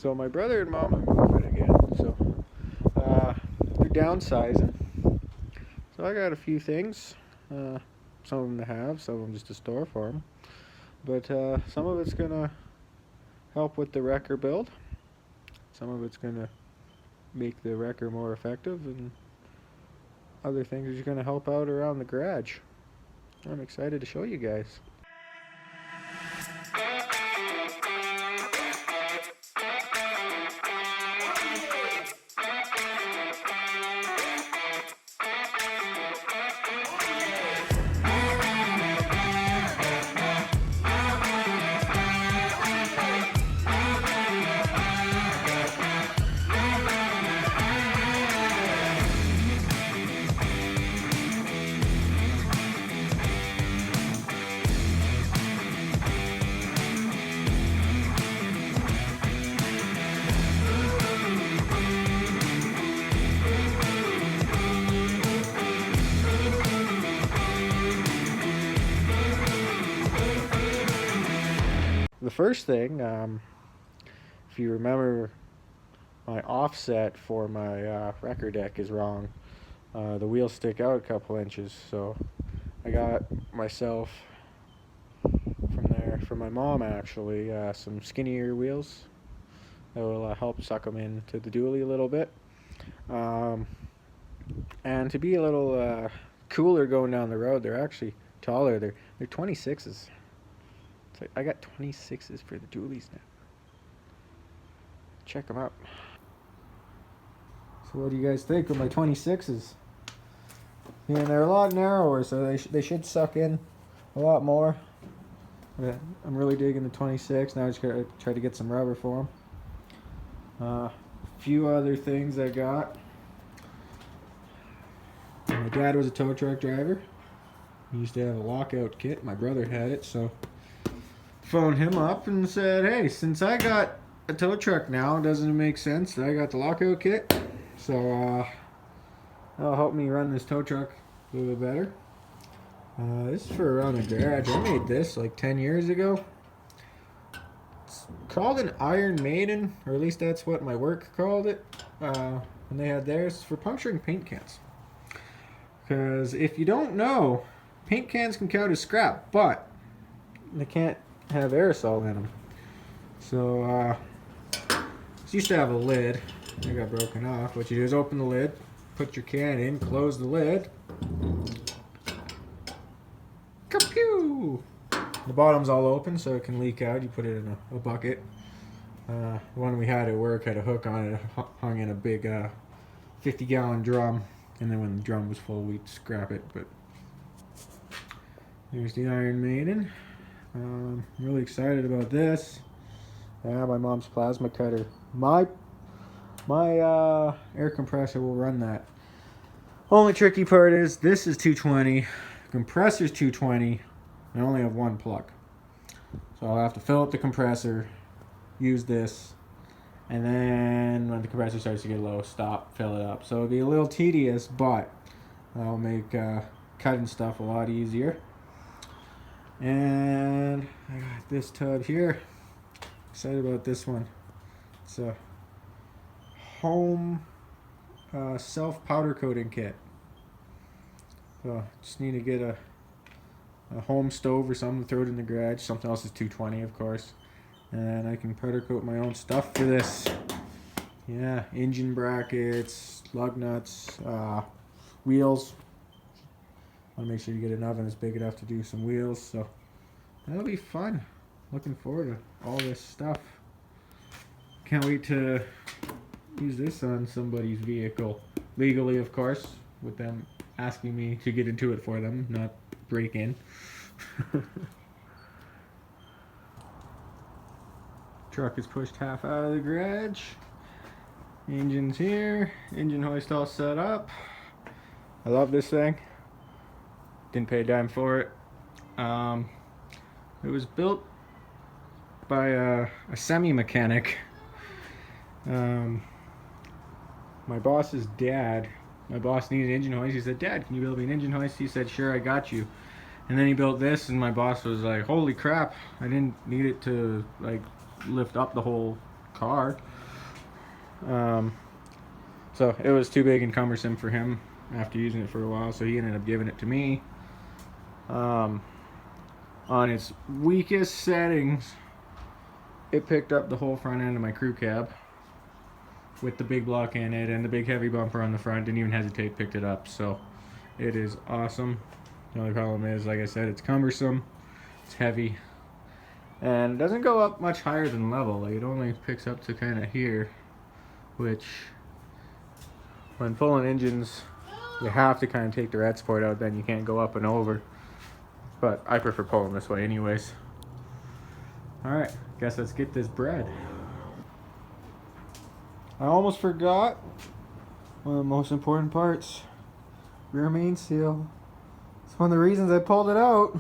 So my brother and mom are moving again. So they're downsizing. So I got a few things. Some of them to have, some of them just to store for them. But some of it's gonna help with the wrecker build. Some of it's gonna make the wrecker more effective, and other things are just gonna help out around the garage. I'm excited to show you guys. The first thing, if you remember, my offset for my wrecker deck is wrong. The wheels stick out a couple inches, so I got myself from my mom actually some skinnier wheels that will help suck them into the dually a little bit. And to be a little cooler going down the road, they're actually taller. They're 26s. It's like I got 26s for the dualies now. Check them out. So what do you guys think of my 26s? Yeah, they're a lot narrower, so they should suck in a lot more. But I'm really digging the 26. Now I just gotta try to get some rubber for them. A few other things I got. My dad was a tow truck driver. He used to have a lockout kit. My brother had it, so phoned him up and said, hey, since I got a tow truck now, doesn't it make sense that I got the lockout kit? So that'll help me run this tow truck a little bit better. This is for around the garage. I made this like 10 years ago. It's called an Iron Maiden, or at least that's what my work called it when they had theirs. It's for puncturing paint cans. Because if you don't know, paint cans can count as scrap, but they can't have aerosol in them. So this used to have a lid. It got broken off. What you do is open the lid, put your can in, close the lid. Ka-pew! The bottom's all open so it can leak out. You put it in a bucket. The one we had at work had a hook on it, hung in a big 50-gallon drum. And then when the drum was full, we'd scrap it. But there's the Iron Maiden. I'm really excited about this. Yeah, my mom's plasma cutter. My air compressor will run that. Only tricky part is this is 220, compressor's 220, and I only have one plug. So I'll have to fill up the compressor, use this, and then when the compressor starts to get low, stop, fill it up. So it'll be a little tedious, but that'll make cutting stuff a lot easier. And I got this tub here. Excited about this one. It's a home self powder coating kit. So just need to get a home stove or something, throw it in the garage. Something else is 220, of course. And I can powder coat my own stuff for this. Yeah, engine brackets, lug nuts, wheels. Want to make sure you get an oven that's big enough to do some wheels. So that'll be fun. Looking forward to all this stuff. Can't wait to use this on somebody's vehicle. Legally, of course, with them asking me to get into it for them, not break in. Truck is pushed half out of the garage. Engine's here. Engine hoist all set up. I love this thing. Didn't pay a dime for it. It was built by a semi-mechanic. My boss's dad. My boss needed an engine hoist. He said, Dad, can you build me an engine hoist? He said, sure, I got you. And then he built this, and my boss was like, holy crap, I didn't need it to like lift up the whole car. So it was too big and cumbersome for him after using it for a while, so he ended up giving it to me. On its weakest settings, it picked up the whole front end of my crew cab with the big block in it and the big heavy bumper on the front. Didn't even hesitate, picked it up. So it is awesome. The only problem is, like I said, it's cumbersome, it's heavy, and it doesn't go up much higher than level. Like, it only picks up to kind of here, which when pulling engines, you have to kind of take the red support out, then you can't go up and over. But I prefer pulling this way anyways. Alright, guess let's get this bread. I almost forgot one of the most important parts. Rear main seal. It's one of the reasons I pulled it out.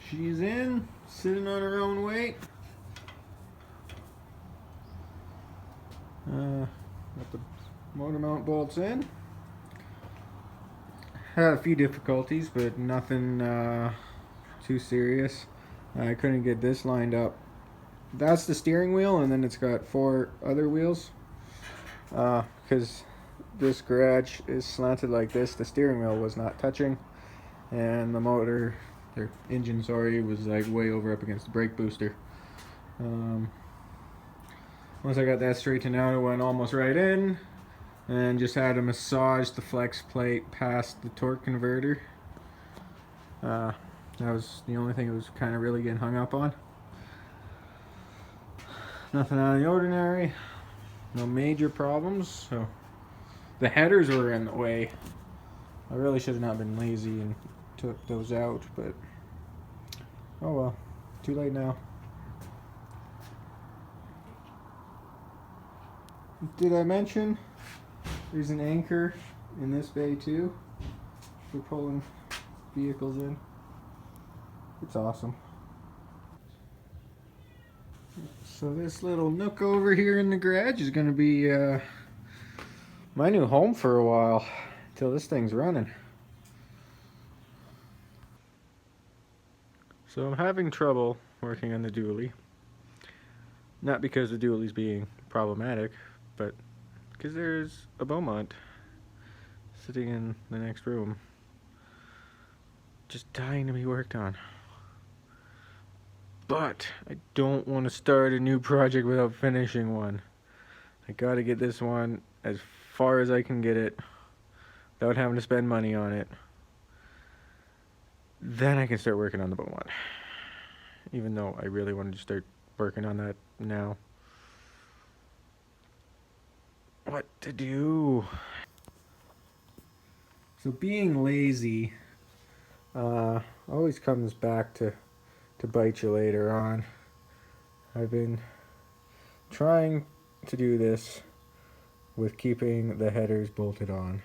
She's in, sitting on her own weight. Got the motor mount bolts in. Had a few difficulties, but nothing too serious. I couldn't get this lined up. That's the steering wheel, and then it's got 4 other wheels. Because this garage is slanted like this, the steering wheel was not touching, and the motor, their engine, sorry, was like way over up against the brake booster. Once I got that straightened out, it went almost right in, and just had to massage the flex plate past the torque converter. That was the only thing it was kind of really getting hung up on. Nothing out of the ordinary, no major problems. So the headers were in the way. I really should have not been lazy and took those out, but oh well, too late now. Did I mention there's an anchor in this bay too for pulling vehicles in? It's awesome. So this little nook over here in the garage is going to be my new home for a while until this thing's running. So I'm having trouble working on the dually. Not because the dually's being problematic, but because there's a Beaumont sitting in the next room, just dying to be worked on. But I don't want to start a new project without finishing one. I gotta get this one as far as I can get it without having to spend money on it. Then I can start working on the Beaumont. Even though I really wanted to start working on that now. What to do? So being lazy always comes back to bite you later on. I've been trying to do this with keeping the headers bolted on,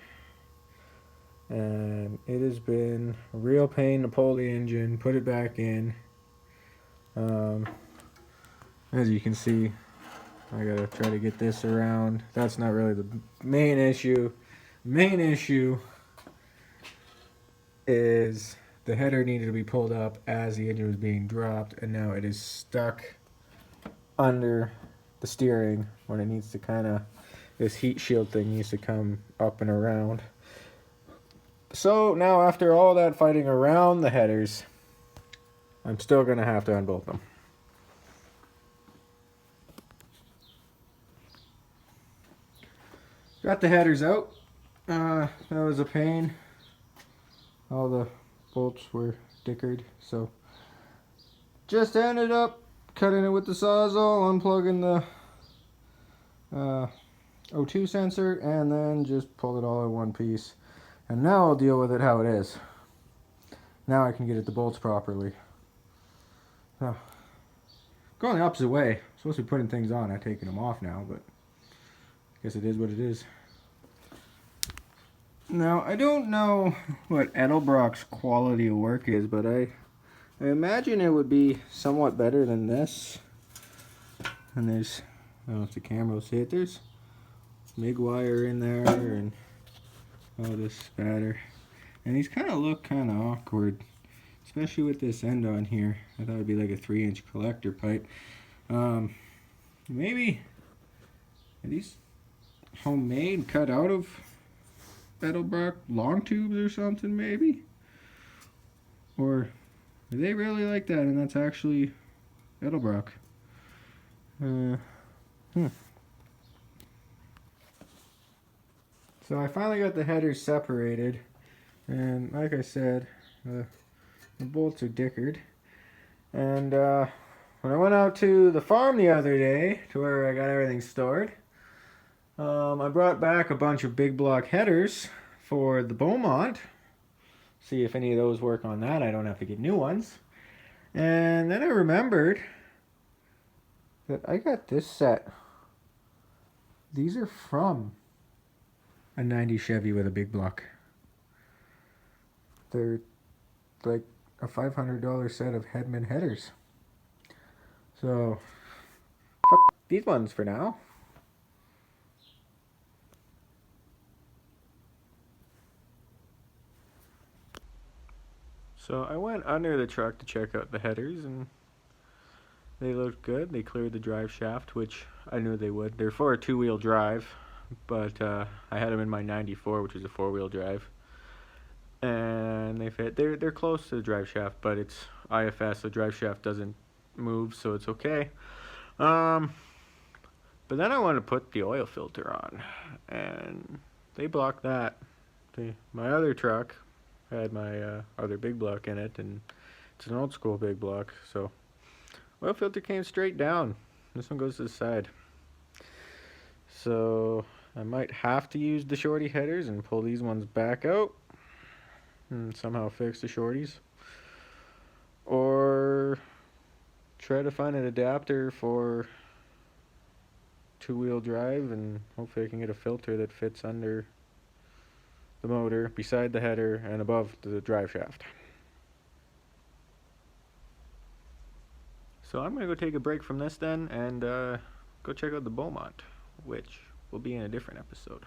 and it has been a real pain to pull the engine, put it back in. As you can see, I gotta try to get this around. That's not really the main issue. Main issue is the header needed to be pulled up as the engine was being dropped, and now it is stuck under the steering when it needs to kind of, this heat shield thing needs to come up and around. So now after all that fighting around the headers, I'm still gonna have to unbolt them. Got the headers out. That was a pain. All the bolts were dickered, so just ended up cutting it with the Sawzall, unplugging the O2 sensor, and then just pull it all in one piece. And now I'll deal with it how it is. Now I can get at the bolts properly. So, going the opposite way. I'm supposed to be putting things on, I've taken them off now, but I guess it is what it is. Now, I don't know what Edelbrock's quality of work is, but I imagine it would be somewhat better than this. And there's, I don't know if the camera will see it, there's MIG wire in there and all this spatter. And these kind of look kind of awkward, especially with this end on here. I thought it would be like a 3-inch collector pipe. Maybe, are these homemade, cut out of Edelbrock long tubes or something maybe? Or are they really like that and that's actually Edelbrock? So I finally got the headers separated, and like I said, the bolts are dickered. And when I went out to the farm the other day, to where I got everything stored, I brought back a bunch of big block headers for the Beaumont. See if any of those work on that. I don't have to get new ones. And then I remembered that I got this set. These are from a 90 Chevy with a big block. They're like a $500 set of Hedman headers. So, fuck these ones for now. So I went under the truck to check out the headers, and they looked good. They cleared the drive shaft, which I knew they would. They're for a 2-wheel drive, but I had them in my 94, which is a 4-wheel drive, and they fit. They're close to the drive shaft, but it's IFS. The drive shaft doesn't move, so it's okay. But then I wanted to put the oil filter on, and they blocked that. My other truck had my other big block in it, and it's an old school big block, so oil filter came straight down. This one goes to the side. So I might have to use the shorty headers and pull these ones back out and somehow fix the shorties, or try to find an adapter for 2-wheel drive, and hopefully I can get a filter that fits under the motor, beside the header, and above the drive shaft. So I'm going to go take a break from this then, and go check out the Beaumont, which will be in a different episode.